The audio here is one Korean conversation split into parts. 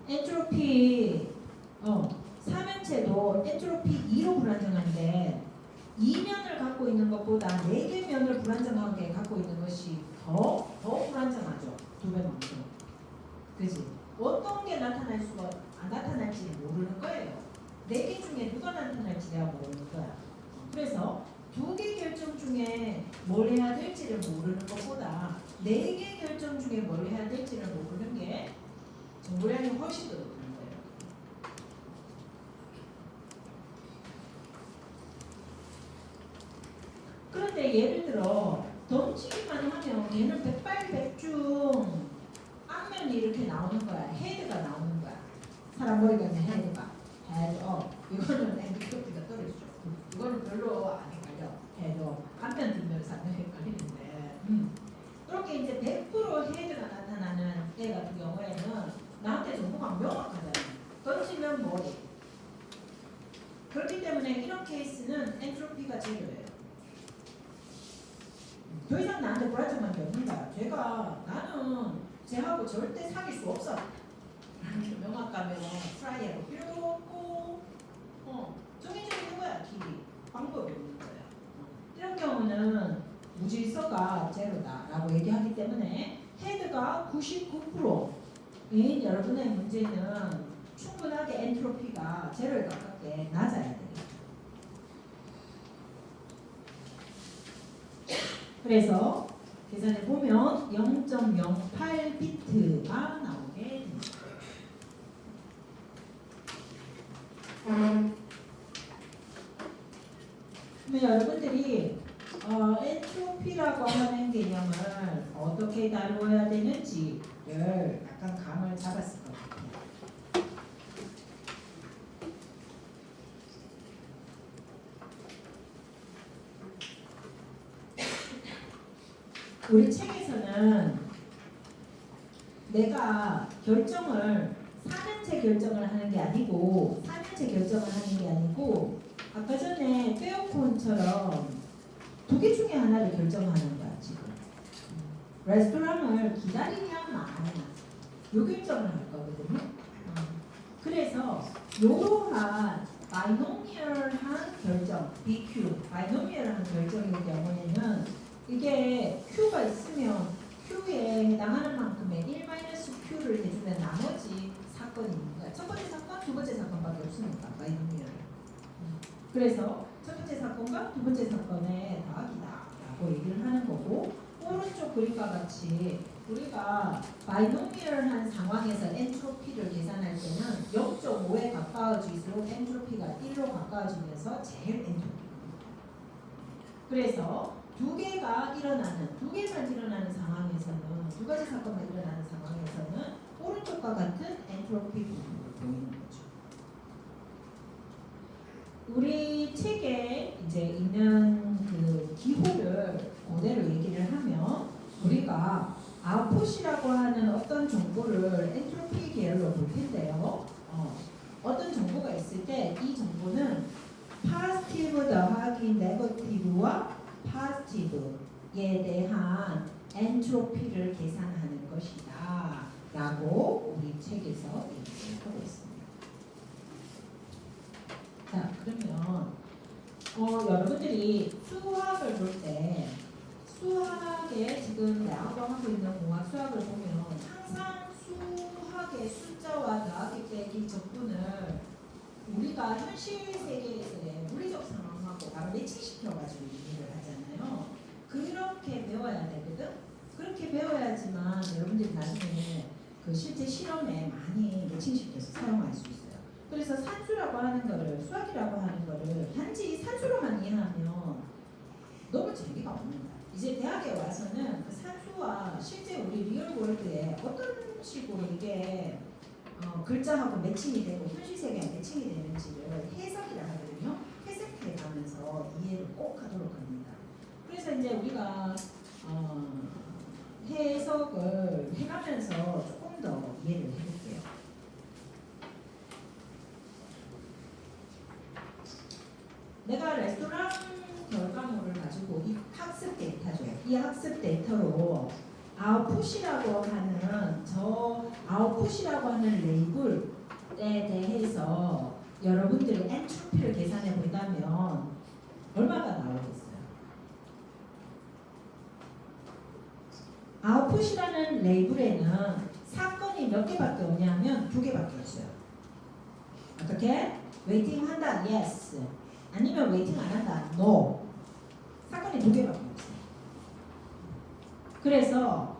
엔트로피 사면체도 엔트로피 2로 불안정한데 2면을 갖고 있는 것보다 4개 면을 불안정하게 갖고 있는 것이 더 불안정하죠. 2배만큼. 그지? 어떤 게 나타날 수가 안 나타날지 모르는 거예요. 4개 중에 누가 나타날지 내가 모르는 거야. 그래서 2개 결정 중에 뭘 해야 될지를 모르는 것보다 4개 결정 중에 뭘 해야 될지를 모르는 게 정보량이 훨씬 더 높은 거예요. 그런데 예를 들어 던지기만 하면 얘는 백발백중 앞면이 이렇게 나오는 거야. 헤드가 나오는 거야. 사람 머리가 있는 헤드가. 헤드업. 이거는 엔트로피가 떨어지죠. 이거는 별로 안 헷갈려. 헤드업. 앞면 뒷면 사면 헷갈리는데. 그렇게 이제 100% 헤드가 나타나는 애 같은 경우에는 나한테 정보가 명확하잖아. 던지면 머리. 그렇기 때문에 이런 케이스는 엔트로피가 제로예요. 더 이상 나한테 불안정한 게 없는 거야. 나는 쟤하고 절대 사귈 수 없어. 이렇게 명확하면 트라이하고 필요도 없고 정해져 있는 거야. 길이. 방법이 없는 거야. 이런 경우는 무질서가 제로다라고 얘기하기 때문에 헤드가 99%인 여러분의 문제는 충분하게 엔트로피가 제로에 가깝게 낮아야 되겠죠. 그래서 계산해 보면 0.08비트가 나오게 됩니다. 그러면 여러분들이 엔트로피라고 하는 개념을 어떻게 다루어야 되는지를 약간 감을 잡았을 것 같아요. 우리 책에서는 내가 결정을 4년째 결정을 하는 게 아니고 4년째 결정을 하는 게 아니고 아까 전에 페어콘처럼 2개 중에 하나를 결정하는 거야 지금. 레스토랑을 기다리냐 마냐 요 결정을 할 거거든요. 그래서 이러한 바이노미얼한 결정, BQ, 바이노미얼한 결정의 경우에는 이게 Q가 있으면 Q에 해당하는 만큼의 1-Q를 해주면 나머지 사건이 있는 거야. 첫 번째 사건, 두 번째 사건밖에 없으니까 바이노미얼. 그래서 첫 번째 사건과 두 번째 사건의 더하기다 라고 얘기를 하는 거고, 오른쪽 그림과 같이 우리가 바이노미얼한 상황에서 엔트로피를 계산할 때는 0.5에 가까워질수록 엔트로피가 1로 가까워지면서 제일 엔트로피입니다. 그래서 두 개만 일어나는 상황에서는, 두 가지 사건만 일어나는 상황에서는 오른쪽과 같은 엔트로피 부분을 보이는 거죠. 우리 책에 이제 있는 그 기호를 그대로 얘기를 하면 우리가 아웃풋이라고 하는 어떤 정보를 엔트로피 계열로 볼 텐데요. 어떤 정보가 있을 때 이 정보는 파지티브 더하기 네거티브와 파지티브에 대한 엔트로피를 계산하는 것이다 라고 우리 책에서 얘기를 하고 있습니다. 자, 그러면 여러분들이 수학을 볼 때 수학에 지금 대학원 하고 있는 공학 수학을 보면 항상 수학의 숫자와 더하기 빼기 적분을 우리가 현실 세계에서의 물리적 상황하고 바로 매칭시켜가지고 얘기를 하잖아요. 그렇게 배워야 되거든. 그렇게 배워야지만 여러분들이 나중에 그 실제 실험에 많이 매칭시켜서 사용할 수 있어요. 그래서 산수라고 하는 거를, 수학이라고 하는 거를 단지 산수로만 이해하면 너무 재미가 없는 거야. 이제 대학에 와서는 그 산수와 실제 우리 리얼월드에 어떤 식으로 이게 글자하고 매칭이 되고 현실 세계에 매칭이 되는지를 해석이라 하거든요. 해석해 가면서 이해를 꼭 하도록 합니다. 그래서 이제 우리가 해석을 해가면서 조금 더 이해를 해볼게요. 내가 레스토랑 결과물을 가지고 이 학습 데이터죠. 이 학습 데이터로 아웃풋이라고 하는 저 아웃풋이라고 하는 레이블에 대해서 여러분들이 엔트로피를 계산해 본다면 얼마가 나오겠어요? 아웃풋이라는 레이블에는 사건이 몇 개밖에 없냐면 2개밖에 없어요. 어떻게? 웨이팅 한다. yes. 아니면 웨이팅 안 한다. no. 사건이 2개밖에 없어요. 그래서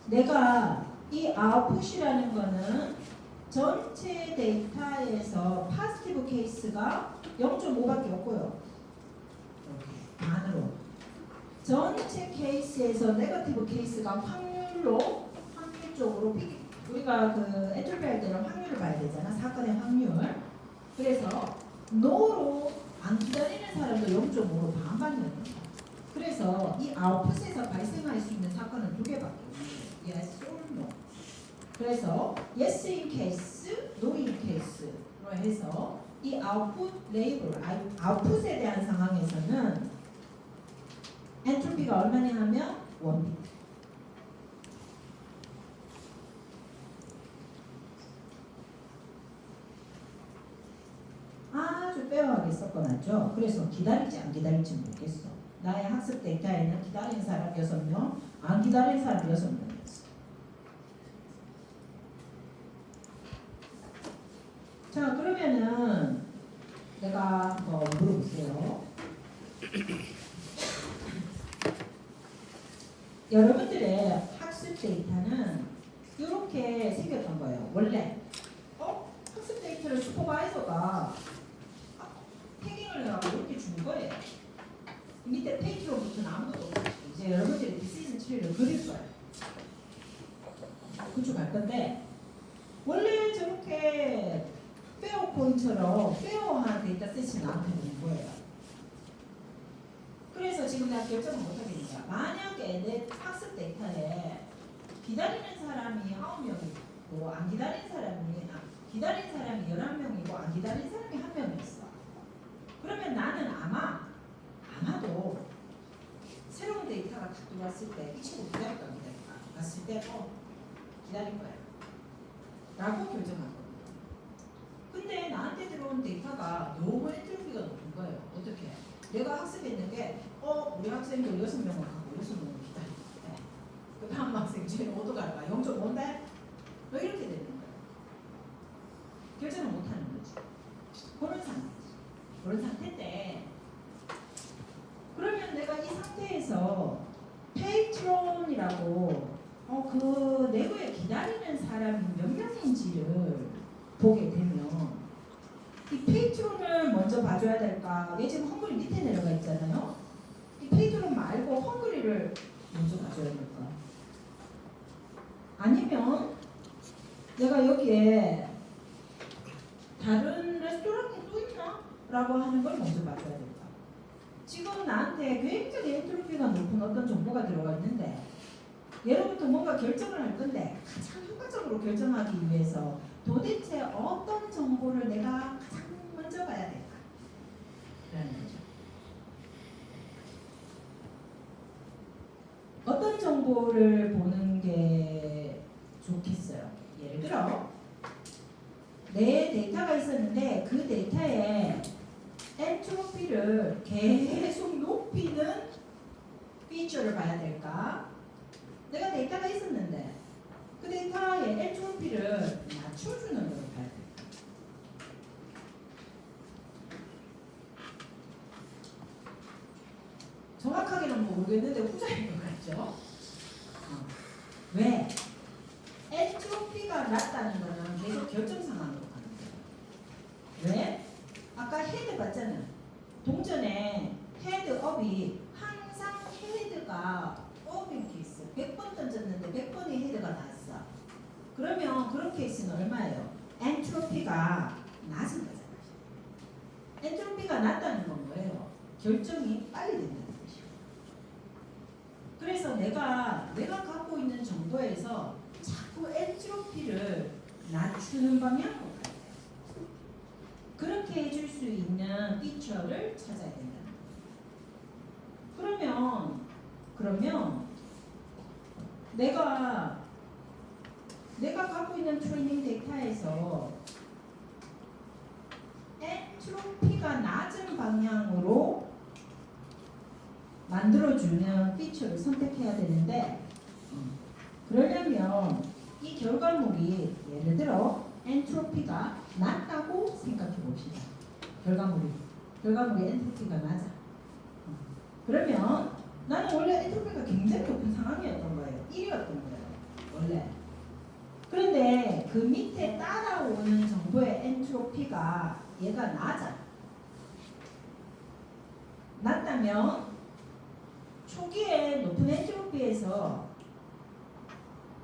내가 이 아웃풋이라는 거는 전체 데이터에서 파지티브 케이스가 0.5밖에 없고요. 이렇게 반으로. 전체 케이스에서 네거티브 케이스가 확률적으로 우리가 그 엔트로피 할 때는 확률을 봐야 되잖아. 사건의 확률. 그래서 노로 안 기다리는 사람도 0.5로 반반이었는 거야. 그래서 이 아웃풋에서 발생할 수 있는 사건은 2개밖에 없어요. yes or no. 그래서 yes in case, no in case로 해서 이 아웃풋 레이블, 아웃풋에 대한 상황에서는 엔트로피가 얼마냐 하면 1비트. 아주 빼어하게 섞어놨죠. 그래서 기다릴지 안 기다릴지 모르겠어. 나의 학습 데이터에는 기다린 사람 6명, 안 기다린 사람 6명이었어. 자, 그러면은 내가 한번 물어볼게요. 여러분들의 학습 데이터는 이렇게 생겼던 거예요. 원래 학습 데이터를 슈퍼바이저가 태깅을 해가지고 이렇게 준 거예요. 밑에 페이지로부터는 아무것도 없어요. 이제 여러분들이 디시전 트리를 그릴 거예요. 구축할 건데 원래 저렇게 페어폰처럼 페어한 데이터셋이 나한테 온 거예요. 그래서 지금 내가 결정을 못하겠냐. 만약에 내 학습 데이터에 기다리는 사람이 9명 있고 안 기다린 사람이 기다린 사람이 11명이고 안 기다린 사람이 1명 있어. 그러면 나는 아마도 새로운 데이터가 딱 들어왔을 때 이 친구 기다릴까 왔을 때 기다릴 거야 라고 결정한 겁니다. 근데 나한테 들어온 데이터가 너무 엔트로피가 높은 거예요. 어떻게? 내가 학습했는 게 우리 학생들 6명을 갖고 6명을 기다리는데 그 다음 학생 쟤는 5도 갈까? 0.5인데? 왜 이렇게 되는 거예요? 결정을 못하는 거지. 그런 상태인데 그러면 내가 이 상태에서 페이트론이라고 그 내부에 기다리는 사람이 몇 명인지를 보게 되면 이 페이트론을 먼저 봐줘야 될까? 얘 지금 헝그리 밑에 내려가 있잖아요. 이 페이트론 말고 헝그리를 먼저 봐줘야 될까? 아니면 내가 여기에 다른 레스토랑이 또 있나? 라고 하는 걸 먼저 봐줘야 될까? 지금 나한테 굉장히 엔트로피가 높은 어떤 정보가 들어가 있는데 예로부터 뭔가 결정을 할 건데 가장 효과적으로 결정하기 위해서 도대체 어떤 정보를 내가 가장 먼저 봐야 될까? 라는 거죠. 어떤 정보를 보는 게 좋겠어요? 예를 들어 내 데이터가 있었는데 그 데이터에 엔트로피를 계속 높이는 피처를 봐야 될까? 내가 데이터가 있었는데 그 데이터의 엔트로피를 낮춰주는 걸 봐야 될까? 정확하게는 모르겠는데 후자인 것 같죠? 왜? 엔트로피가 낮다는 거는 계속 결정 상황으로 가는 거예요. 왜? 아까 헤드 봤잖아. 동전에 헤드업이 항상 헤드가 업인 케이스 100번 던졌는데 100번의 헤드가 나왔어. 그러면 그런 케이스는 얼마예요? 엔트로피가 낮은 거잖아. 엔트로피가 낮다는 건 뭐예요? 결정이 빨리 된다는 뜻이에요. 그래서 내가 갖고 있는 정보에서 자꾸 엔트로피를 낮추는 방향으로 가야 돼요. 그렇게 해줄 수 있는 피처를 찾아야 된다는 거예요. 그러면 내가 갖고 있는 트레이닝 데이터에서 엔트로피가 낮은 방향으로 만들어주는 피처를 선택해야 되는데 그러려면 이 결과물이 예를 들어 엔트로피가 낮다고 생각해 봅시다. 결과물이 엔트로피가 낮아. 그러면 나는 원래 엔트로피가 굉장히 높은 상황이었던 거예요. 1이었던 거예요. 원래. 그런데 그 밑에 따라오는 정보의 엔트로피가 얘가 낮아. 낮다면 초기에 높은 엔트로피에서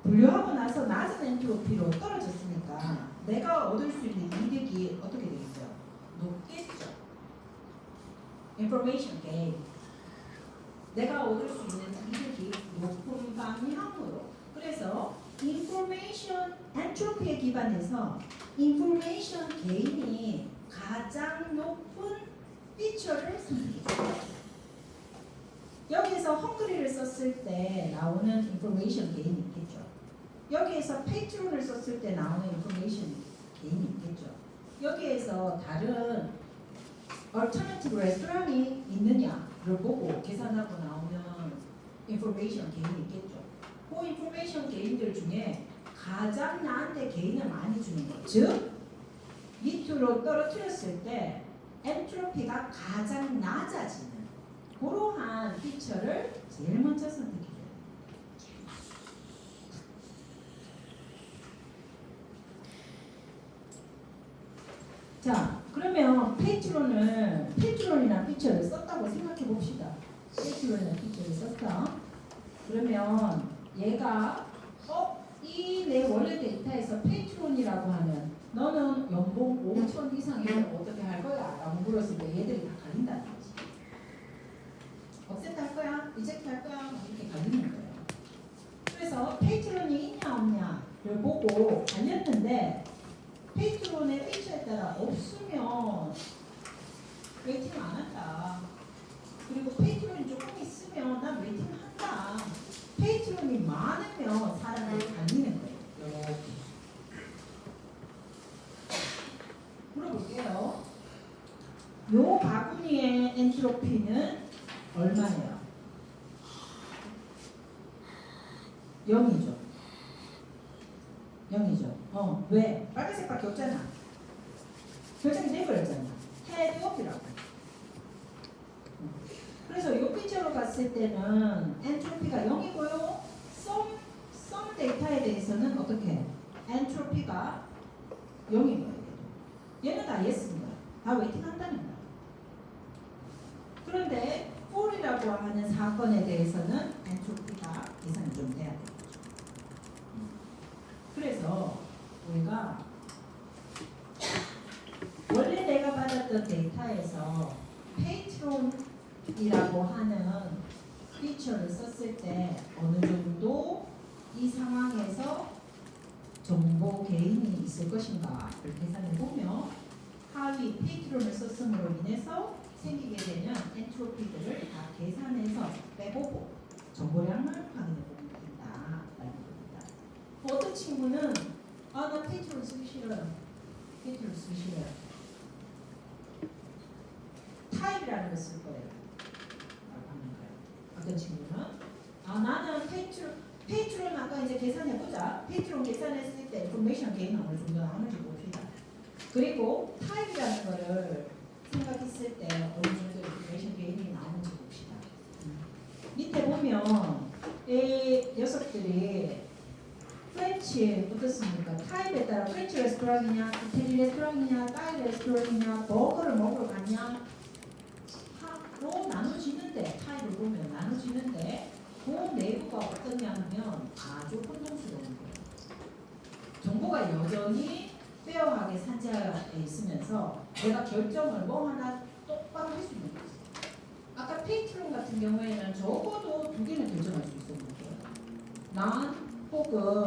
분류하고 나서 낮은 엔트로피로 떨어졌으니까 내가 얻을 수 있는 이득이 어떻게 되겠어요? 높겠죠. information gain. 내가 얻을 수 있는 이득이 높은 방향으로. 그래서 information entropy에 기반해서 information gain이 가장 높은 피처를 선택해요. 여기에서 헝그리를 썼을 때 나오는 information gain이 있겠죠. 여기에서 페이트론을 썼을 때 나오는 information gain이 있겠죠. 여기에서 다른 alternative restaurant이 있느냐를 보고 계산하고 나오는 information gain이 있겠죠. 그 information gain들 중에 가장 나한테 gain을 많이 주는 것, 즉 밑으로 떨어뜨렸을 때 엔트로피가 가장 낮아지는 그러한 피처를 제일 먼저 선택해줘요. 자, 그러면 페이트론이나 피처를 썼다고 생각해 봅시다. 페이트론이나 피처를 썼다. 그러면 얘가 이 내 원래 데이터에서 페이트론이라고 하면 너는 연봉 5천 이상이면 어떻게 할 거야? 라고 물었을 때 얘들이 다 갈린다는 거지. 업셋 할 거야? 리젝트 할 거야? 이렇게 갈리는 거예요. 그래서 페이트론이 있냐 없냐를 보고 갈렸는데 페이트론의 피처에 따라 없으면 웨이팅 안 한다. 그리고 페이트론이 조금 있으면 난 웨이팅 한다. 페이트론이 많으면 사람들이 갈리는 거예요. 이렇게. 물어볼게요. 요 바구니의 엔트로피는 얼마예요? 0이죠. 0이죠. 왜? 빨간색밖에 없잖아. 결정이 돼버렸잖아. 헤드업이라고. 그래서 이 피처로 봤을 때는 엔트로피가 0이고요. 썸 데이터에 대해서는 어떻게? 엔트로피가 0인 거예요. 얘는 다 예스입니다. 다 웨이팅 한다는 거예요. 그런데 폴이라고 하는 사건에 대해서는 엔트로피가 계산이 좀 돼야 돼요. 그래서 우리가 원래 내가 받았던 데이터에서 페이트론이라고 하는 피처를 썼을 때 어느 정도 이 상황에서 정보 개인이 있을 것인가를 계산해 보면 하위 페이트론을 썼음으로 인해서 생기게 되는 엔트로피들을 다 계산해서 빼보고 정보량을 확인해 보면 된다라는 겁니다. 어떤 친구는 나 페이트론 쓰기 싫어요. 페이트론 쓰기 싫어요. 타입이라는 걸 쓸 거예요. 라고 하는 거예요. 어떤 친구는 나는 페이트론 아까 이제 계산해보자. 페이트론 계산했을 때 인포메이션 게인 어느 정도 나오는지 봅시다. 그리고 타입이라는 거를 생각했을 때 어느 정도 인포메이션 게인이 나오는지 봅시다. 밑에 보면 이 녀석들이 프렌치 어떻습니까? 타입에 따라 프렌치 레스토랑이냐, 이태리 레스토랑이냐, 타이 레스토랑이냐, 버거를 먹으러 가냐 로 나눠지는데 타입을 보면 나눠지는데 그 내부가 어떠냐면 아주 혼동스러운 거예요. 정보가 여전히 페어하게 산재하에 있으면서 내가 결정을 뭐 하나 똑바로 할 수 있는 거지. 아까 페이트론 같은 경우에는 적어도 2개는 결정할 수 있었는 거예요. 난 혹은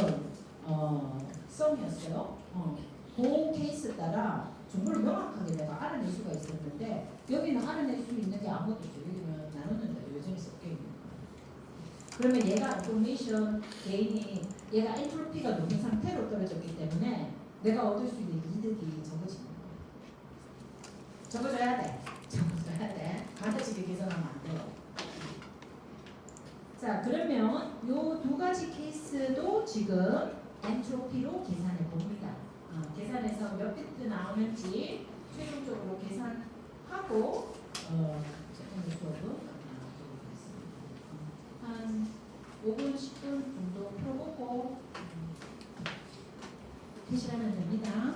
썸이었어요. 그 케이스 따라 정보를 명확하게 내가 알아낼 수가 있었는데 여기는 알아낼 수 있는 게 아무것도 없어요. 여기는 나누는데 여전히 섞여 있는 거예요. 그러면 얘가 오토메이션 개인이 얘가 엔트로피가 높은 상태로 떨어졌기 때문에 내가 얻을 수 있는 이득이 적어지는 거예요. 적어줘야 돼. 적어줘야 돼. 가르치게 계산하면 안 돼요. 자, 그러면 요 두 가지 케이스도 지금 엔트로피로 계산해 봅니다. 계산해서 몇 비트 나오는지 최종적으로 계산하고 세컨드 수업은 한 5분, 10분 정도 펴보고 퇴실하면 됩니다.